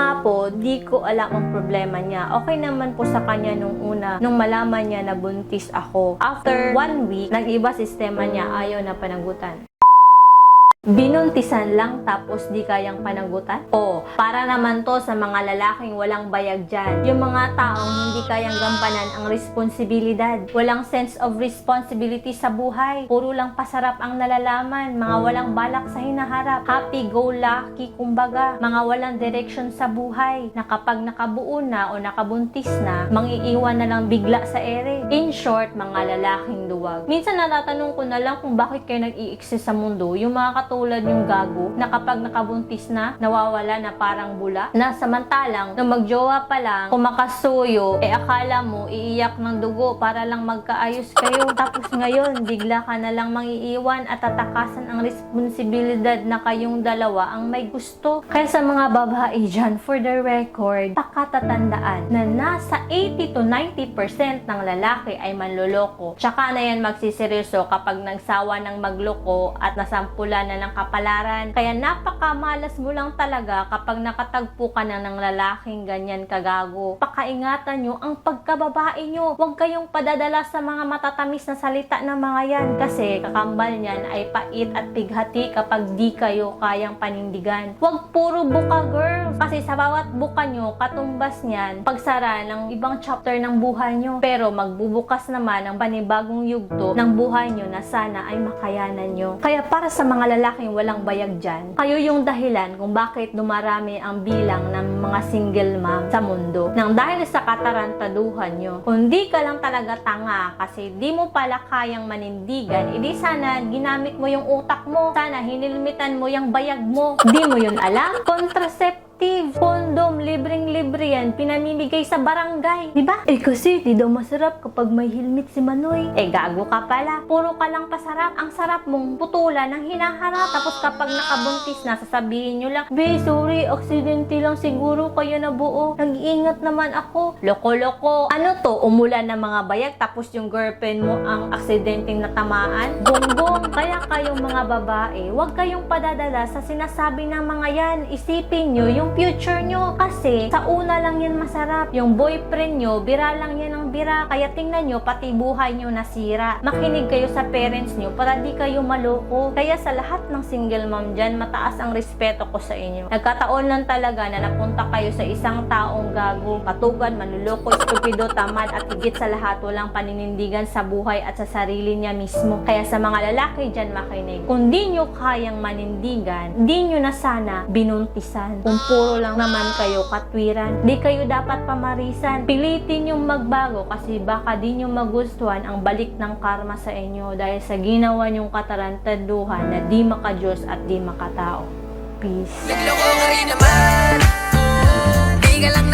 nga po, di ko alam ang problema niya. Okay naman po sa kanya nung una, nung malaman niya na buntis ako. After 1 week, nag-iba sistema niya, ayaw na panagutan. Binuntisan lang tapos di kayang panagutan? O, para naman to sa mga lalaking walang bayag dyan. Yung mga taong hindi kayang gampanan ang responsibilidad. Walang sense of responsibility sa buhay. Puro lang pasarap ang nalalaman. Mga walang balak sa hinaharap. Happy-go-lucky, kumbaga. Mga walang direction sa buhay. Na kapag nakabuo na o nakabuntis na, mangiiwan na lang bigla sa ere. In short, mga lalaking duwag. Minsan natatanong ko na lang kung bakit kayo nag-i-exist sa mundo. Yung mga katulad yung gago na kapag nakabuntis na, nawawala na parang bula. Na samantalang, nung magjowa pa lang, kung makasuyo, akala mo, iiyak ng dugo para lang magkaayos kayo. Tapos ngayon, bigla ka na lang mangiiwan at tatakasan ang responsibilidad na kayong dalawa ang may gusto. Kaya sa mga babae dyan, for the record, pakatatandaan na nasa 80 to 90% ng lalaki ay manloloko. Tsaka na yan magsiseryoso kapag nagsawa ng magloko at nasampulan na ng kapalaran. Kaya napakamalas mo lang talaga kapag nakatagpo ka na ng lalaking ganyan kagago. Pakaingatan nyo ang pagkababae nyo. Huwag kayong padadala sa mga matatamis na salita ng mga yan kasi kakambal niyan ay pait at pighati kapag di kayo kayang panindigan. Huwag puro buka, girl. Kasi sa bawat buka nyo, katumbas niyan, pagsara ng ibang chapter ng buhay nyo. Pero magbubukas naman ang panibagong yugto ng buhay nyo na sana ay makayanan nyo. Kaya para sa mga lalaking walang bayag dyan, kayo yung dahilan kung bakit dumarami ang bilang ng mga single mom sa mundo. Nang dahil sa katarantaduhan nyo. Kung di ka lang talaga tanga kasi di mo pala kayang manindigan, edi sana ginamit mo yung utak mo. Sana hinilmitan mo yung bayag mo. Di mo yun alam? Condom, libreng-libre yan, pinamimigay sa barangay. Diba? Kasi, di daw masarap kapag may helmet si Manoy. Gago ka pala. Puro ka lang pasarap. Ang sarap mong putulan ng hinaharap. Tapos kapag nakabuntis na, sasabihin nyo lang, "Be, sorry, aksidente lang siguro kaya nabuo. Nag-iingat naman ako." Loko-loko. Ano to? Umulan ng mga bayag, tapos yung girlfriend mo ang aksidenteng natamaan? Gonggong. Kaya kayong mga babae, huwag kayong padadala sa sinasabi ng mga yan. Isipin nyo yung future nyo. Kasi sa una lang yan masarap. Yung boyfriend nyo, bira lang yan ang bira. Kaya tingnan nyo, pati buhay nyo nasira. Makinig kayo sa parents nyo para di kayo maloko. Kaya sa lahat ng single mom dyan, mataas ang respeto ko sa inyo. Nagkataon lang talaga na napunta kayo sa isang taong gago, katugan, manluloko, estupido, tamad, at higit sa lahat, walang paninindigan sa buhay at sa sarili niya mismo. Kaya sa mga lalaki dyan, makinig. Kung di nyo kayang manindigan, di nyo na sana binuntisan. Kung puro lang naman kayo katwiran, di kayo dapat pamarisan. Pilitin yung magbago kasi baka di nyo magustuhan ang balik ng karma sa inyo dahil sa ginawa nyong katarantaduhan na di makadiyos at di makatao. Peace. Nagloko ka rin naman. Di ka lang